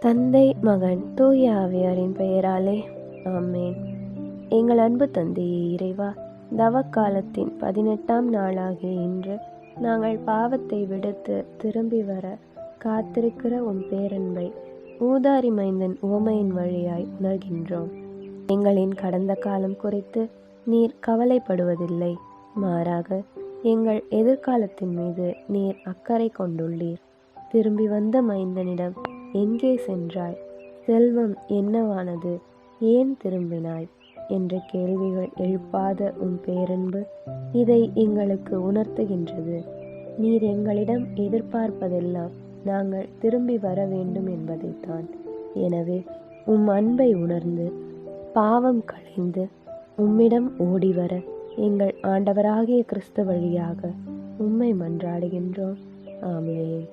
தந்தை, மகன், தூய ஆவியாரின் பெயராலே ஆமேன். எங்கள் அன்பு தந்தையே இறைவா, தவக்காலத்தின் 18ஆம் நாளாகிய இன்று நாங்கள் பாவத்தை விடுத்து திரும்பி வர காத்திருக்கிற உம் பேரன்பை ஊதாரி மைந்தன் உவமையின் வழியாய் உணர்கின்றோம். எங்களின் கடந்த காலம் குறித்து நீர் கவலைப்படுவதில்லை, மாறாக எங்கள் எதிர்காலத்தின் மீது நீர் அக்கறை கொண்டுள்ளீர். திரும்பி வந்த மைந்தனிடம் எங்கே சென்றாய், செல்வம் என்னவானது, ஏன் திரும்பினாய் என்ற கேள்விகள் எழுப்பாத உன் பேரன்பு இதை எங்களுக்கு உணர்த்துகின்றது. நீர் எங்களிடம் எதிர்பார்ப்பதெல்லாம் நாங்கள் திரும்பி வர வேண்டும் என்பதைத்தான். எனவே உம் அன்பை உணர்ந்து பாவம் களைந்து உம்மிடம் ஓடிவர எங்கள் ஆண்டவராகிய கிறிஸ்து வழியாக உம்மை மன்றாடுகின்றோம். ஆமென்.